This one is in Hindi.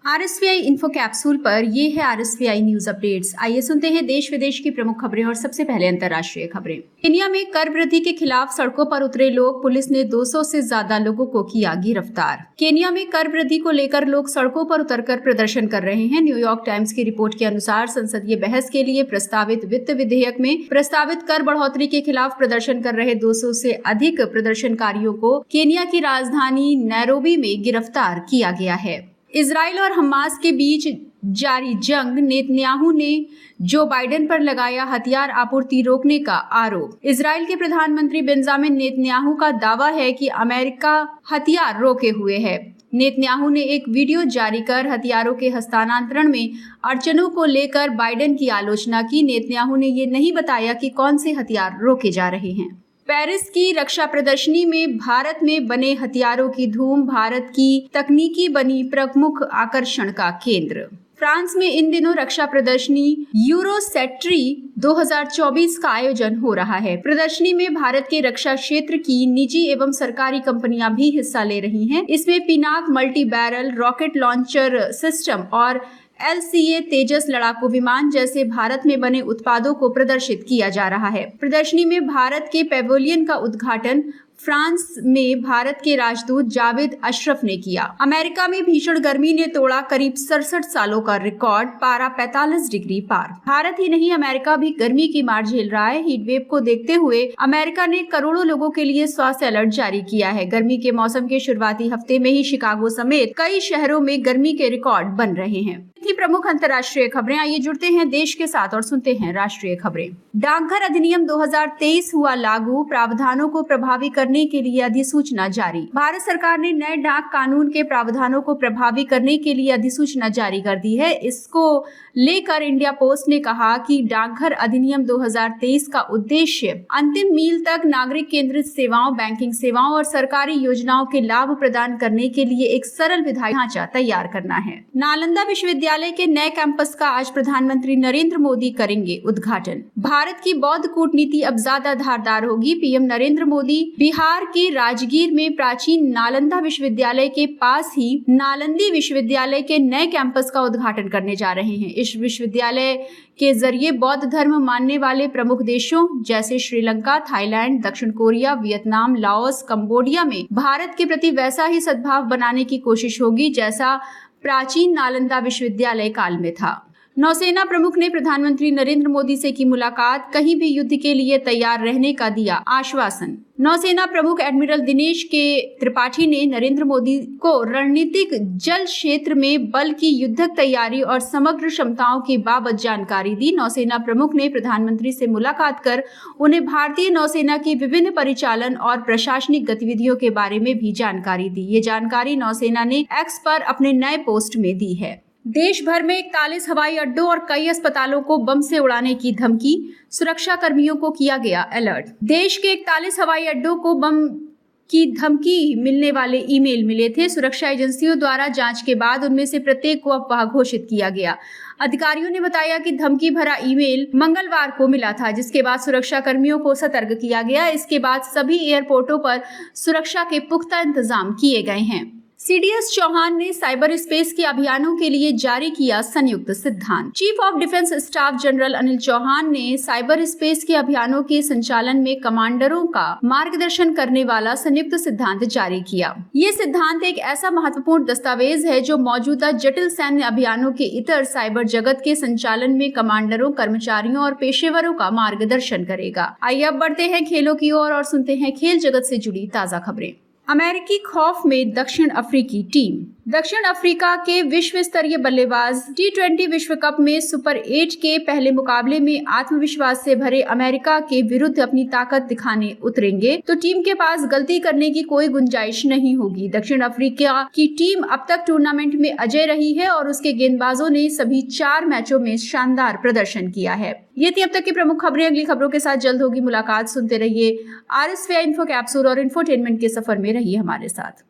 आरएसवीआई इन्फो कैप्सूल पर ये है आरएसवीआई न्यूज अपडेट्स। आइए सुनते हैं देश विदेश की प्रमुख खबरें और सबसे पहले अंतर्राष्ट्रीय खबरें। केन्या में कर वृद्धि के खिलाफ सड़कों पर उतरे लोग, पुलिस ने 200 से ज्यादा लोगों को किया गिरफ्तार। केन्या में कर वृद्धि को लेकर लोग सड़कों पर उतरकर प्रदर्शन कर रहे हैं। न्यूयॉर्क टाइम्स की रिपोर्ट के अनुसार संसदीय बहस के लिए प्रस्तावित वित्त विधेयक में प्रस्तावित कर बढ़ोतरी के खिलाफ प्रदर्शन कर रहे 200 से अधिक प्रदर्शनकारियों को केन्या की राजधानी नैरोबी में गिरफ्तार किया गया है। इजराइल और हमास के बीच जारी जंग, नेतन्याहू ने जो बाइडेन पर लगाया हथियार आपूर्ति रोकने का आरोप। इजराइल के प्रधानमंत्री बेंजामिन नेतन्याहू का दावा है कि अमेरिका हथियार रोके हुए है। नेतन्याहू ने एक वीडियो जारी कर हथियारों के हस्तांतरण में अड़चनों को लेकर बाइडेन की आलोचना की। नेतन्याहू ने ये नहीं बताया कि कौन से हथियार रोके जा रहे हैं। पेरिस की रक्षा प्रदर्शनी में भारत में बने हथियारों की धूम, भारत की तकनीकी बनी प्रमुख आकर्षण का केंद्र। फ्रांस में इन दिनों रक्षा प्रदर्शनी यूरोसैट्री 2024 का आयोजन हो रहा है। प्रदर्शनी में भारत के रक्षा क्षेत्र की निजी एवं सरकारी कंपनियां भी हिस्सा ले रही हैं। इसमें Pinaka multi barrel rocket launcher system और LCA तेजस लड़ाकू विमान जैसे भारत में बने उत्पादों को प्रदर्शित किया जा रहा है। प्रदर्शनी में भारत के पैवेलियन का उद्घाटन फ्रांस में भारत के राजदूत जावेद अशरफ ने किया। अमेरिका में भीषण गर्मी ने तोड़ा करीब 67 सालों का रिकॉर्ड, पारा 45 डिग्री पार। भारत ही नहीं, अमेरिका भी गर्मी की मार झेल रहा है। हीट वेव को देखते हुए अमेरिका ने करोड़ों लोगों के लिए स्वास्थ्य अलर्ट जारी किया है। गर्मी के मौसम के शुरुआती हफ्ते में ही शिकागो समेत कई शहरों में गर्मी के रिकॉर्ड बन रहे हैं। प्रमुख अंतर्राष्ट्रीय खबरें। आइए जुड़ते हैं देश के साथ और सुनते हैं राष्ट्रीय खबरें। डाकघर अधिनियम 2023 हुआ लागू, प्रावधानों को प्रभावी करने के लिए अधिसूचना जारी। भारत सरकार ने नए डाक कानून के प्रावधानों को प्रभावी करने के लिए अधिसूचना जारी कर दी है। इसको लेकर इंडिया पोस्ट ने कहा कि डाकघर अधिनियम 2023 का उद्देश्य अंतिम मील तक नागरिक केंद्रित सेवाओं, बैंकिंग सेवाओं और सरकारी योजनाओं के लाभ प्रदान करने के लिए एक सरल विधायी ढांचा तैयार करना है। नालंदा विश्वविद्यालय के नए कैंपस का आज प्रधानमंत्री नरेंद्र मोदी करेंगे उद्घाटन। भारत की बौद्ध कूटनीति अब ज्यादा धारदार होगी। पीएम नरेंद्र मोदी बिहार के राजगीर में प्राचीन नालंदा विश्वविद्यालय के पास ही नालंदी विश्वविद्यालय के नए कैंपस का उद्घाटन करने जा रहे हैं। इस विश्वविद्यालय के जरिए बौद्ध धर्म मानने वाले प्रमुख देशों जैसे श्रीलंका, थाईलैंड, दक्षिण कोरिया, वियतनाम, लाओस, कंबोडिया में भारत के प्रति वैसा ही सद्भाव बनाने की कोशिश होगी जैसा प्राचीन नालंदा विश्वविद्यालय काल में था। नौसेना प्रमुख ने प्रधानमंत्री नरेंद्र मोदी से की मुलाकात, कहीं भी युद्ध के लिए तैयार रहने का दिया आश्वासन। नौसेना प्रमुख एडमिरल दिनेश के त्रिपाठी ने नरेंद्र मोदी को रणनीतिक जल क्षेत्र में बल की युद्धक तैयारी और समग्र क्षमताओं की बाबत जानकारी दी। नौसेना प्रमुख ने प्रधानमंत्री से मुलाकात कर उन्हें भारतीय नौसेना की विभिन्न परिचालन और प्रशासनिक गतिविधियों के बारे में भी जानकारी दी। ये जानकारी नौसेना ने एक्स पर अपने नए पोस्ट में दी है। देश भर में 41 हवाई अड्डों और कई अस्पतालों को बम से उड़ाने की धमकी, सुरक्षा कर्मियों को किया गया अलर्ट। देश के 41 हवाई अड्डों को बम की धमकी मिलने वाले ईमेल मिले थे। सुरक्षा एजेंसियों द्वारा जांच के बाद उनमें से प्रत्येक को अफवाह घोषित किया गया। अधिकारियों ने बताया कि धमकी भरा ईमेल मंगलवार को मिला था, जिसके बाद सुरक्षा कर्मियों को सतर्क किया गया। इसके बाद सभी एयरपोर्टों पर सुरक्षा के पुख्ता इंतजाम किए गए हैं। CDS चौहान ने साइबर स्पेस के अभियानों के लिए जारी किया संयुक्त सिद्धांत। Chief of defence staff general Anil Chauhan ने साइबर स्पेस के अभियानों के संचालन में कमांडरों का मार्गदर्शन करने वाला संयुक्त सिद्धांत जारी किया। ये सिद्धांत एक ऐसा महत्वपूर्ण दस्तावेज है जो मौजूदा जटिल सैन्य अभियानों के इतर साइबर जगत के संचालन में कमांडरों, कर्मचारियों और पेशेवरों का मार्गदर्शन करेगा। आइए अब बढ़ते हैं खेलों की ओर और सुनते हैं खेल जगत से जुड़ी ताजा खबरें। अमेरिकी खौफ में दक्षिण अफ्रीकी टीम। दक्षिण अफ्रीका के विश्व स्तरीय बल्लेबाज T20 विश्व कप में सुपर 8 के पहले मुकाबले में आत्मविश्वास से भरे अमेरिका के विरुद्ध अपनी ताकत दिखाने उतरेंगे तो टीम के पास गलती करने की कोई गुंजाइश नहीं होगी। दक्षिण अफ्रीका की टीम अब तक टूर्नामेंट में अजय रही है और उसके गेंदबाजों ने सभी 4 मैचों में शानदार प्रदर्शन किया है। ये थी अब तक की प्रमुख खबरें। अगली खबरों के साथ जल्द होगी मुलाकात। सुनते रहिए RSVI इन्फो कैप्सूल और इंफोटेनमेंट के सफर में रहिए हमारे साथ।